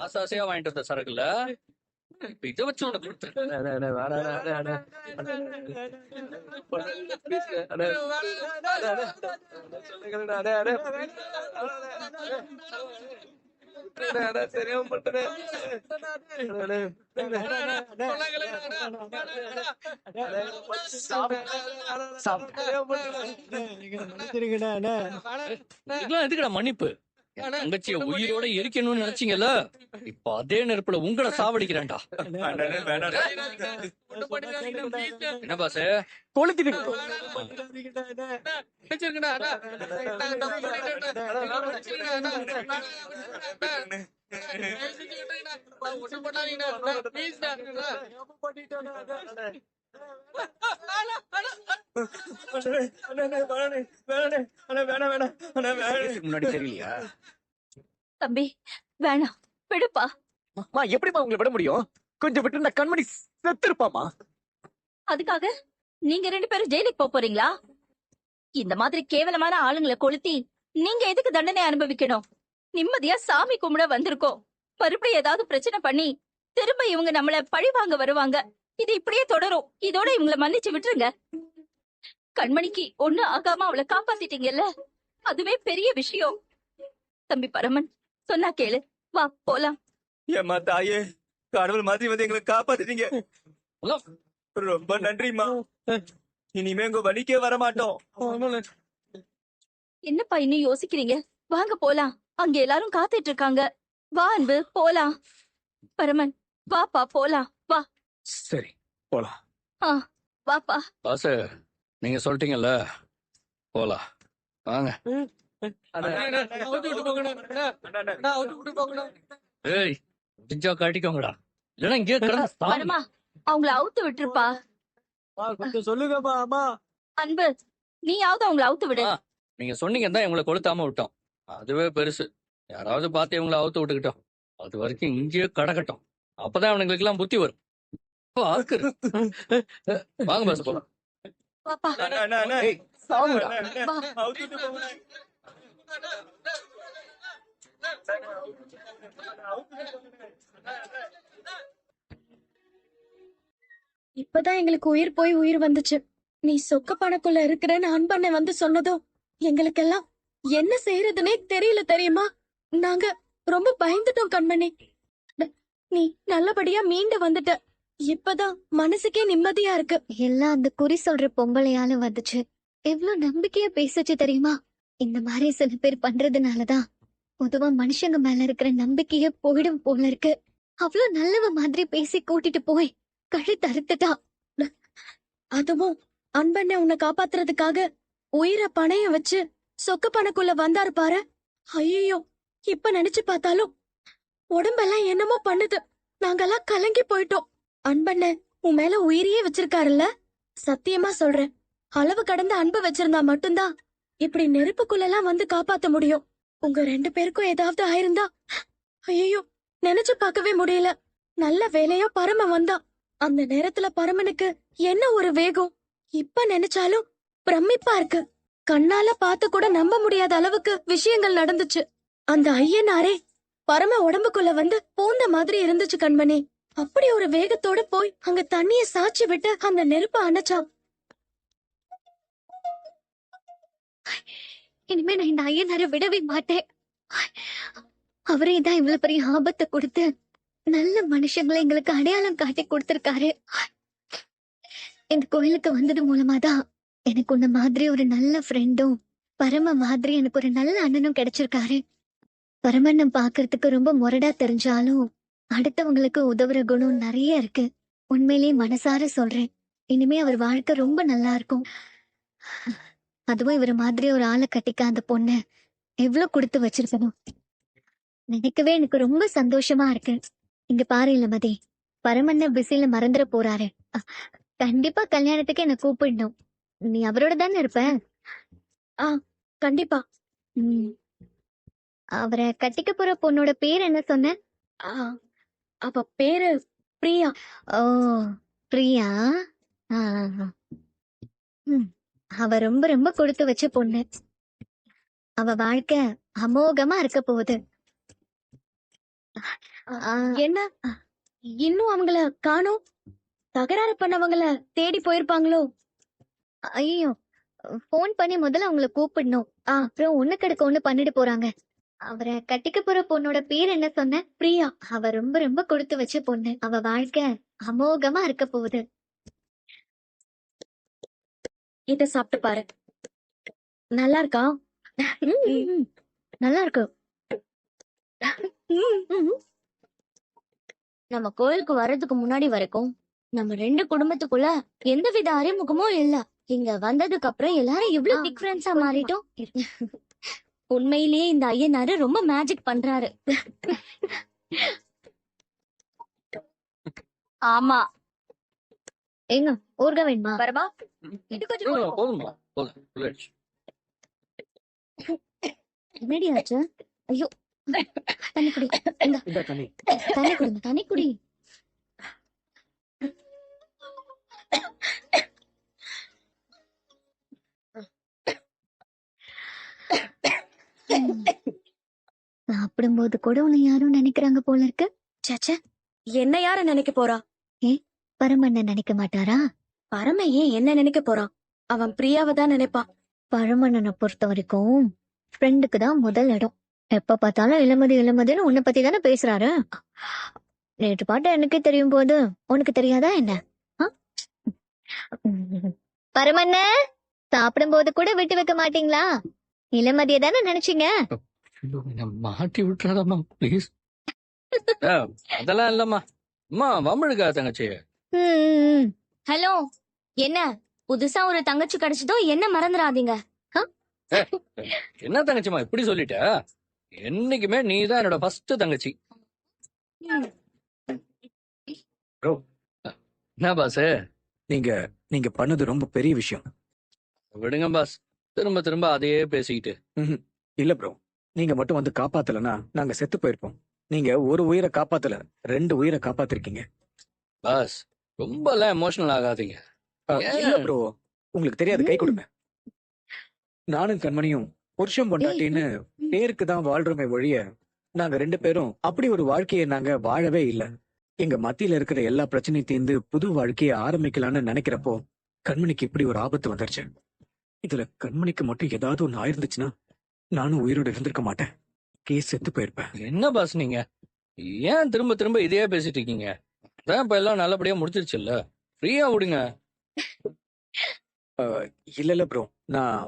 ஆசை ஆசையா வாங்கிட்டு வந்த சரக்குல இப்ப இதை வச்சு உனக்கு எதுக்குடா மன்னிப்பு? தங்கச்சிய உயிரோட எரிக்கணும்னு நினைச்சீங்கல்ல, இப்ப அதே நெருப்புல உங்களை சாவடிக்கிறேன்டா. என்ன பாஸ் கொளுத்திட்டு முன்னாடி தெரியலையா? தம்பி வேணாம், விடுப்பா. எப்படிமா உங்களை விட முடியும்? கொஞ்சம் விட்டு இந்த கண்மணி செத்துருப்பாமா. அதுக்காக நீங்க 2 பேரும் ஜெயிலுக்கு போறீங்களா? இந்த மாதிரி கேவலமான ஆளுங்களை கொளுத்தி நீங்க எதுக்கு தண்டனை அனுபவிக்கணும்? நிம்மதியா சாமி கும்பிட வந்திருக்கோம். மறுபடியும் ஏதாவது பிரச்சனை பண்ணி திரும்ப இவங்க நம்மள பழி வாங்க வருவாங்க. இது இப்படியே தொடரும். இதோட இவங்களை மன்னிச்சு விட்டுருங்க. கண்மணிக்கு ஒண்ணு ஆகாம அவளை காப்பாத்திட்டீங்கல்ல, அதுவே பெரிய விஷயம். தம்பி பரமன் சொன்னா கேளு, வா போலாம். ஏமா தாயே, கடவுள் மாதிரி வந்து எங்களை காப்பாத்திட்டீங்க. ரொம்ப நன்றிமா. இனிமே உங்க வழிக்கே வர மாட்டோம். என்னப்பா இன்னும் யோசிக்கிறீங்க? வாங்க போலாம். அங்க எல்லாரும் காத்துட்டு இருக்காங்க. வா அன்பு, போலாம். பரமன் வாப்பா போலாம். வா. சரி போலாம். வாப்பா. பாஸ் நீங்க சொல்லிட்டீங்கல்ல, போலாம் வாங்க. ஏய் முடிஞ்சா காட்டிக்கோங்கடா, இல்லைன்னா இங்கே பரமா அவங்கள அவுத்து விட்டுருப்பா. சொல்லுங்கப்பா. அம்மா அன்பு நீயாவது அவங்கள அவுத்து விடு. நீங்க சொன்னீங்க தான் இவங்களை கொளுத்தாம விட்டோம், அதுவே பெருசு. யாராவது பார்த்து இவங்களை அவுத்து விட்டுக்கிட்டோம். அது வரைக்கும் இங்கேயே கடக்கட்டும், அப்பதான் அவனுங்களுக்கு எல்லாம் புத்தி வரும். வாங்க பாஸ் போலாம். வாப்பா. இப்பதான் எங்களுக்கு உயிர் போய் உயிர் வந்துச்சு. நீ சொக்க பணக்குள்ள இருக்கிறன்னு அன்பண்ண வந்து சொன்னதும் எங்களுக்கெல்லாம் என்ன செய்யறதுன்னே தெரியல தெரியுமா? நாங்க ரொம்ப பயந்துட்டோம் கண்மணி. நீ நல்லபடியா மீண்டு வந்துட்ட. இப்பதான் மனசுக்கே நிம்மதியா இருக்கு. எல்லாம் அந்த குறி சொல்ற பொம்பளையால வந்துச்சு. எவ்வளவு நம்பிக்கையா பேசுச்சு தெரியுமா? இந்த மாதிரி சில பேர் பண்றதுனாலதான் பொதுவா மனுஷங்க மேல இருக்கிற நம்பிக்கையே போயிடும் போல இருக்கு. அவ்வளவு நல்லவ மாதிரி பேசி கூட்டிட்டு போய் கழுத்து அறுத்துட்டா. அதுவும் அன்பண்ண உன்னை காப்பாத்துறதுக்காக உயிரை பணையம் வச்சு சொக்க பணக்குள்ள வந்தாரு பாரு. ஐயோ, இப்ப நினைச்சு பார்த்தாலும் உடம்பெல்லாம் என்னமோ பண்ணுது. நாங்கெல்லாம் கலங்கி போயிட்டோம். அன்பண்ண உன் மேல உயிரியே வச்சிருக்காருல்ல, சத்தியமா சொல்றேன். அளவு கடந்த அன்பு வச்சிருந்தா மட்டும்தான் இப்படி நெருப்புக்குள்ளெல்லாம் வந்து காப்பாத்த முடியும். உங்க 2 பேருக்கும் ஏதாவது ஆயிருந்தா ஐயோ நினைச்சு பார்க்கவே முடியல. நல்ல வேலையா பரம வந்தான். அந்த நேரத்துல பரமனுக்கு என்ன ஒரு வேகம்! இப்ப நினைச்சாலும் பிரமிப்பா இருக்கு. கண்ணால பார்த்து கூட நம்ப முடியாத அளவுக்கு விஷயங்கள் நடந்துச்சு. அந்த ஐயனாரே பரம உடம்புக்குள்ள வந்து பூந்த மாதிரி இருந்துச்சு கண்மணி. அப்படி ஒரு வேகத்தோட போய் அங்க தண்ணிய சாய்ச்சி விட்டு அந்த நெருப்ப அணைச்சான். இனிமே நான் இந்த ஐயனாரை விடவே மாட்டேன். அவரே தான் இவ்வளவு பெரிய ஆபத்தை கொடுத்து நல்ல மனுஷங்களை எங்களுக்கு அடையாளம் காட்டி கொடுத்திருக்காரு. இந்த கோயிலுக்கு வந்தது மூலமாதான் எனக்கு உன்ன மாதிரி ஒரு நல்ல ஃப்ரெண்டும் பரம மாதிரி எனக்கு ஒரு நல்ல அண்ணனும் கிடைச்சிருக்காரு. பரமண்ணன் பாக்குறதுக்கு ரொம்ப முரடா தெரிஞ்சாலும் அடுத்தவங்களுக்கு உதவுற குணம் நிறைய இருக்கு. உண்மையிலேயே மனசார சொல்றேன், இனிமே அவர் வாழ்க்கை ரொம்ப நல்லா இருக்கும். அதுவும் இவர மாதிரி ஒரு ஆளை கட்டிக்க அந்த பொண்ணு எவ்வளவு கொடுத்து வச்சிருக்கணும் நினைக்கவே எனக்கு ரொம்ப சந்தோஷமா இருக்கு. இங்க பாரு இளமதி, பரமண்ண பிஸில மறந்துட போறாரு. கண்டிப்பா கல்யாணத்துக்கு என்ன கூப்பிடணும். நீ அவரோட தானே இருப்ப? கண்டிப்பா. அவரை கட்டிக்க போற பொண்ணோட பேர் என்ன சொன்ன? அவ பேரு பிரியா. ஓ பிரியா. அவ ரொம்ப ரொம்ப கொடுத்து வச்ச பொண்ணு. அவ வாழ்க்கை அமோகமா இருக்க போகுது. ஆ, என்ன இன்னும் அவங்கள காணோம்? தகராறு பண்ணவங்கள தேடி போயிருப்பாங்களோ? ஐயோ, ஃபோன் பண்ணி முதல்ல அவங்கள கூப்பிடணும். அப்புறம் ஒண்ணு கிடக்க ஒண்ணு பண்ணிட்டு போறாங்க. அவரை கட்டிக்க போற பொண்ணோட பேர் என்ன சொன்ன? பிரியா. அவ ரொம்ப ரொம்ப கொடுத்து வச்ச பொண்ணு. அவ வாழ்க்கை அமோகமா இருக்க போகுது. இத சாப்பிட்டு பாரு. நல்லா இருக்கா? ம், நல்லா இருக்கு. நம்ம கோயிலுக்கு வர்றதுக்கு முன்னாடி வரைக்கும் நம்ம ரெண்டு குடும்பத்துக்குள்ள எந்தவித அறிமுகமும் இல்ல. இங்க வந்ததுக்கு அப்புறம் எல்லாரும் இவ்ளோ திக் ஃப்ரெண்ட்ஸா மாறிட்டோம். உண்மையிலேயே இந்த ஐயனாரு ரொம்ப மேஜிக் பண்றாரு. ஆமா. ஏங்க ஊர்க வேணுமா? வரமா? இது கொஞ்சம் போதுமா போதும் புரியாச்சு. என்னடி ஆச்சு? ஐயோ, தண்ணி குடி. இந்தா, இந்த தண்ணி. தண்ணி குடுங்க, தண்ணி குடி. சாப்பிடும்போது கூட உன்னை யாரும் நினைக்கிறாங்க போல இருக்கு. சேச்சே, என்ன யார நினைக்க போறா? பரமண்ணன் நினைக்க மாட்டாரா? பரம ஏன் என்ன நினைக்க போறான்? அவன் பிரியாவை தான் நினைப்பான். பரமண்ணனை பொறுத்த வரைக்கும் ஃப்ரெண்டுக்கு தான் முதல் இடம். எப்ப பார்த்தாலும் இளமதி இளமதின்னு உன்னை பத்தி தானே பேசுறாரு. நேற்று பாட்டு எனக்கே தெரியும் போது உனக்கு தெரியாதா என்ன? ஆ? பரமண்ண சாப்பிடும்போது கூட விட்டு வைக்க மாட்டீங்களா? இளமதியை தானே நினைச்சீங்க. ஐயோ, என்னை மாட்டி விட்டுறாதம்மா ப்ளீஸ். அதெல்லாம் இல்லம்மா. அம்மா வம்பழுக்கா தங்கச்சி. ம், ஹலோ, என்ன புதுசா ஒரு தங்கச்சி கிடைச்சதோ என்ன மறந்துடாதீங்க. என்ன தங்கச்சிம்மா இப்படி சொல்லிட்ட? என்னைக்குமே நீதான் என்னோட ஃபர்ஸ்ட் தங்கச்சி. Bro. என்ன பாஸ்? நீங்க பண்ணது ரொம்ப பெரிய விஷயம். விடுங்க பாஸ், திரும்ப திரும்ப அதையே பேசிக்கிட்டு. இல்ல ப்ரோ, நீங்க மட்டும் வந்து காப்பாத்தலனா நாங்க செத்து போயிருப்போம். நீங்க ஒரு உயிரை காப்பாத்தல, 2 உயிரை காப்பாத்திருக்கீங்க. பாஸ் ரொம்ப எல்லாம் எமோஷனல் ஆகாதீங்க. ஏன்? இல்ல ப்ரோ, உங்களுக்கு தெரியாது, கை கொடுங்க. நானும் கண்மணியும் புருஷன் பொண்டாட்டின்னு பேருக்கு தான் வாழ்றோமே ஒழிய நாங்க 2 பேரும் அப்படி ஒரு வாழ்க்கையை நாங்க வாழவே இல்ல. எங்க மத்தியில இருக்கிற எல்லா பிரச்சனையும் தீர்ந்து புது வாழ்க்கையை ஆரம்பிக்கலாம்னு நினைக்கிறப்போ கண்மணிக்கு இப்படி ஒரு ஆபத்து வந்துருச்சு. இதுல கண்மணிக்கு மட்டும் ஏதாவது ஒண்ணு ஆயிருந்துச்சுன்னா நானும் உயிரோட இருந்திருக்க மாட்டேன். கேஸ் செத்து போயிருப்பேன். என்ன பாஸ் நீங்க ஏன் திரும்ப திரும்ப இதையே பேசிட்டு இருக்கீங்க? அதான் இப்ப எல்லாம் நல்லபடியா முடிச்சிருச்சுல்ல, ஃப்ரீயா விடுங்க. இல்ல ப்ரோ, நான்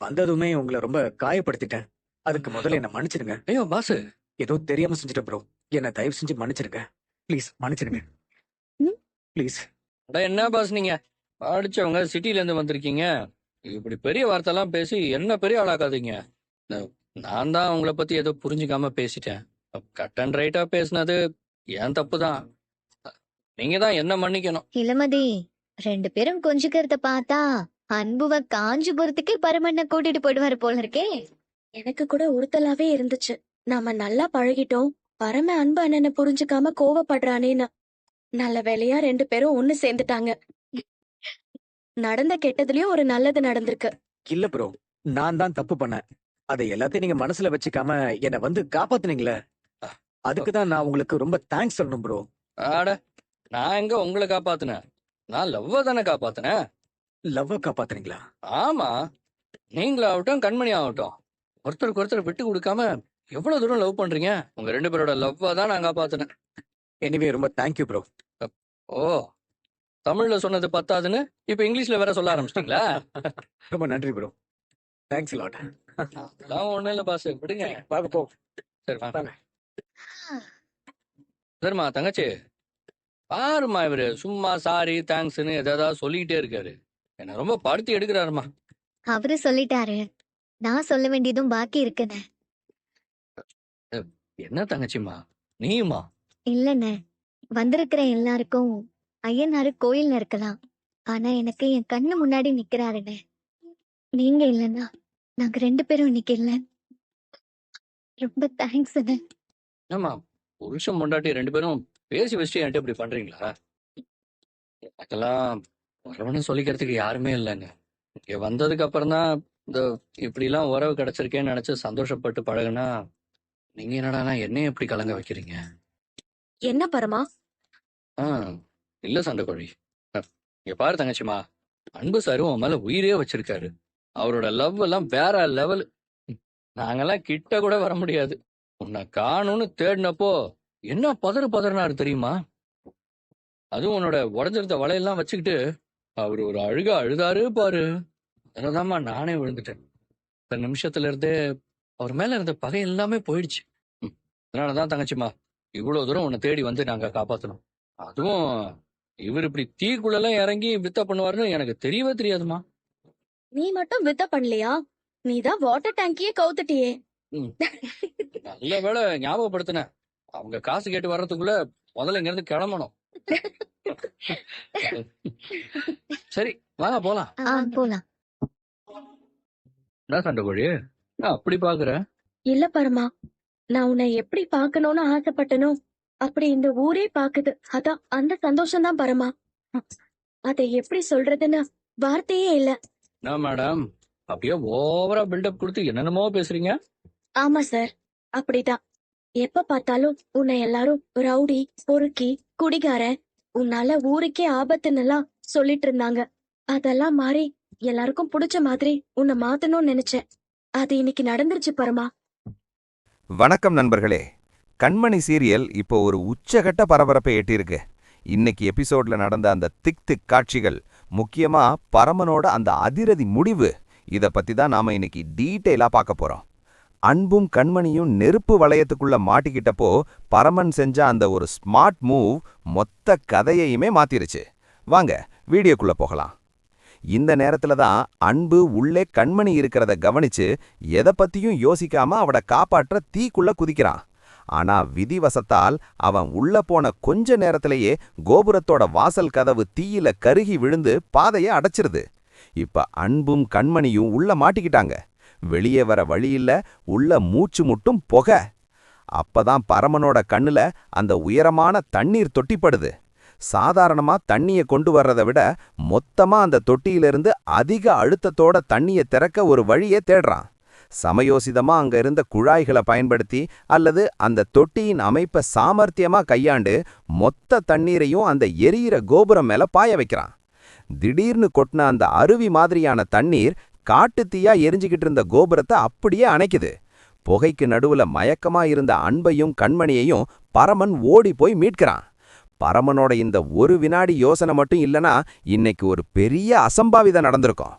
வந்ததுமே உங்களை ரொம்ப காயப்படுத்திட்டேன். அதுக்கு முதல்ல என்ன மன்னிச்சிடுங்க. ஐயோ பாஸ், ஏதோ தெரியாம செஞ்சுட்டேன் ப்ரோ. என்ன தயவு செஞ்சு மன்னிச்சிடுங்க. ப்ளீஸ் மன்னிச்சிடுங்க. ப்ளீஸ். அட என்ன பாஸ் நீங்க படிச்சவங்க, சிட்டில இருந்து வந்திருக்கீங்க, இப்படி பெரிய வார்த்தைலாம் பேசி என்ன பெரிய ஆளாக்காதீங்க. நான் தான் உங்களை பத்தி ஏதோ புரிஞ்சுக்காம பேசிட்டேன். கட் அண்ட் ரைட்டா பேசினது என் தப்பு தான். நீங்க தான் என்ன மன்னிக்கணும். இளமதி 2 பேரும் கொஞ்சிக்கிறத பார்த்தா அன்புவ காஞ்சிபுரத்துக்கே பரமண்ண கூட்டிட்டு போயிடுவாரு போல இருக்கே. எனக்கு கூட உறுத்தலாவே இருந்துச்சு. நாம நல்லா பழகிட்டோம், பரம அன்பு அண்ணனை புரிஞ்சுக்காம கோவப்படுறானேன்னு. நல்ல வேலையா 2 பேரும் ஒண்ணு சேர்ந்துட்டாங்க. நடந்த கெட்டதுலயும் ஒரு நல்லது நடந்திருக்கு. இல்ல ப்ரோ, நான் தான் தப்பு பண்ணேன். அதை எல்லாத்தையும் நீங்க மனசுல வச்சுக்காம என்ன வந்து காப்பாத்துனீங்களே, அதுக்குதான் நான் உங்களுக்கு ரொம்ப தேங்க்ஸ் சொல்லணும் ப்ரோ. ஆட, நான் எங்க உங்களை காப்பாத்துனேன்? நான் லவ்வ தானே காப்பாத்துனேன். லவ்வ காப்பாத்துறீங்களா? ஆமா, நீங்களாகட்டும் கண்மணி ஆகட்டும், ஒருத்தருக்கு ஒருத்தர் விட்டு கொடுக்காம எவ்வளவு தூரம் லவ் பண்றீங்க. உங்க 2 பேரோட லவ்வ தான் நான் காப்பாத்துனேன். எனிவே ரொம்ப தேங்க்யூ ப்ரோ. ஓ, தமிழ்ல சொன்னது பத்தாதுன்னு இப்ப இங்கிலீஷ்ல வேற சொல்ல ஆரம்பிச்சிட்டீங்களா? ரொம்ப நன்றி ப்ரோ. Thanks lot. அதெல்லாம் ஒண்ணும் இல்ல பாஸ், விடுங்க. வாங்க போ. சரி வாங்க. வாங்க. சரிம்மா தங்கச்சி, பாருமா இவரு சும்மா சாரி தேங்க்ஸ்ன்னு எதாவது சொல்லிக்கிட்டே இருக்காரு. என்ன ரொம்ப படுத்தி எடுக்கிறாருமா. அவரு சொல்லிட்டாரு, நான் சொல்ல வேண்டியதும் பாக்கி இருக்குன்னு. என்ன தங்கச்சிம்மா நீயுமா? இல்லன்னு, வந்திருக்கிற எல்லாருக்கும் ஐயனாரு கோயில்ல இருக்கலாம், ஆனா எனக்கு என் கண்ணு முன்னாடி நிக்கிறாருன்னு. நீங்க இல்லன்னா நாங்க 2 பேரும் இன்னைக்கு இல்ல. ரொம்ப தேங்க்ஸ். ஆமா, புருஷன் பொண்டாட்டி 2 பேரும் பேசி வச்சுட்டு என்கிட்ட இப்படி பண்றீங்களா? எனக்கெல்லாம் வரவன்னு சொல்லிக்கிறதுக்கு யாருமே இல்லைங்க. இங்க வந்ததுக்கு அப்புறம் தான் இந்த இப்படிலாம் உறவு கிடைச்சிருக்கேன்னு நினைச்சு சந்தோஷப்பட்டு பழகுனா நீங்க என்னடானா என்னைய எப்படி கலங்க வைக்கிறீங்க? என்ன பரமா? ஆ, இல்ல சண்டைக்கோழி. இங்க பாரு தங்கச்சிமா, அன்பு சாரு உன் மேல உயிரே வச்சிருக்காரு. அவரோட லவ் எல்லாம் வேற லெவல். நாங்கெல்லாம் கிட்ட கூட வர முடியாது. உன்னை காணும்னு தேடினப்போ என்ன பதறாரு தெரியுமா? அதுவும் உன்னோட உடஞ்சிருந்த வலையெல்லாம் வச்சுக்கிட்டு அவர் ஒரு அழுதாரு பாரு. அதுலதாம்மா நானே விழுந்துட்டேன். இந்த நிமிஷத்துல இருந்தே அவர் மேல இருந்த பகை எல்லாமே போயிடுச்சு. அதனாலதான் தங்கச்சிமா இவ்வளவு தூரம் உன்னை தேடி வந்து நாங்க காப்பாத்தணும். அதுவும் இவர் இப்படி தீக்குள்ளெல்லாம் இறங்கி வித்த பண்ணுவாருன்னு எனக்கு தெரியவே தெரியாதுமா. நீ மட்டும் வித்த பண்ணலையா? நீதான் வாட்டர் டேங்கியே கவுத்துட்டியே. நல்ல வேளை ஞாபகப்படுத்தின. அவங்க காசு கேட்டு வர்றதுக்குள்ள முதல்ல இங்க இருந்து கிளம்பணும். சரி வாங்க போலாம். போலாம். என்ன சண்டைக்கோழி நான் அப்படி பாக்குற? இல்ல பரமா, நான் உன்னை எப்படி பார்க்கணும்னு ஆசைப்பட்டனோ அப்படி இந்த ஊரே பாக்குது. அதான் அந்த சந்தோஷம் தான் பரமா. அதை எப்படி சொல்றதுன்னு வார்த்தையே இல்ல. என்ன மேடம் அப்படியே ஓவரா பில்டப் கொடுத்து என்னென்னமோ பேசுறீங்க? ஆமா சார், அப்படிதான். எப்ப பார்த்தாலும் உன்னை எல்லாரும் ரவுடி, பொறுக்கி, குடிகாரன், உன்னால ஊருக்கே ஆபத்துன்னெல்லாம் சொல்லிட்டு இருந்தாங்க. அதெல்லாம் மாறி எல்லாருக்கும் பிடிச்ச மாதிரி உன்னை மாத்தணும்னு நினைச்சேன். அது இன்னைக்கு நடந்துருச்சு பரமா. வணக்கம் நண்பர்களே. கண்மணி சீரியல் இப்போ ஒரு உச்சகட்ட பரபரப்பை எட்டியிருக்கு. இன்னைக்கு எபிசோட்ல நடந்த அந்த திக் திக் காட்சிகள், முக்கியமா பரமனோட அந்த அதிரதி முடிவு, இத பத்தி தான் நாம இன்னைக்கு டீட்டெயிலா பார்க்க போறோம். அன்பும் கண்மணியும் நெருப்பு வளையத்துக்குள்ள மாட்டிக்கிட்டப்போ பரமன் செஞ்ச அந்த ஒரு ஸ்மார்ட் மூவ் மொத்த கதையையுமே மாத்திருச்சு. வாங்க வீடியோக்குள்ள போகலாம். இந்த நேரத்துல தான் அன்பு உள்ளே கண்மணி இருக்கிறத கவனிச்சு எதை பத்தியும் யோசிக்காம அவட காப்பாற்ற தீக்குள்ள குதிக்கிறான். ஆனா விதிவசத்தால் அவன் உள்ள போன கொஞ்ச நேரத்திலேயே கோபுரத்தோட வாசல் கதவு தீயில கருகி விழுந்து பாதையை அடைச்சிருது. இப்ப அன்பும் கண்மணியும் உள்ள மாட்டிக்கிட்டாங்க. வெளியே வர வழியில்ல, உள்ள மூச்சு முட்டும் புகை. அப்பதான் பரமனோட கண்ணுல அந்த உயரமான தண்ணீர் தொட்டிப்படுது. சாதாரணமா தண்ணிய கொண்டு வர்றதை விட மொத்தமா அந்த தொட்டியிலிருந்து அதிக அழுத்தத்தோட தண்ணிய திறக்க ஒரு வழியே தேடுறான். சமயோசிதமா அங்க இருந்த குழாய்களை பயன்படுத்தி அல்லது அந்த தொட்டியின் அமைப்பை சாமர்த்தியமா கையாண்டு மொத்த தண்ணீரையும் அந்த எரியிற கோபுரம் மேல பாய வைக்கிறான். திடீர்னு கொட்டின அந்த அருவி மாதிரியான தண்ணீர் காட்டு தீயா எரிஞ்சுக்கிட்டு இருந்த கோபுரத்தை அப்படியே அணைக்குது. புகைக்கு நடுவுல மயக்கமா இருந்த அன்பையும் கண்மணியையும் பரமன் ஓடி போய் மீட்கிறான். பரமனோட இந்த ஒரு வினாடி யோசனை மட்டும் இல்லனா இன்னைக்கு ஒரு பெரிய அசம்பாவிதம் நடந்திருக்கும்.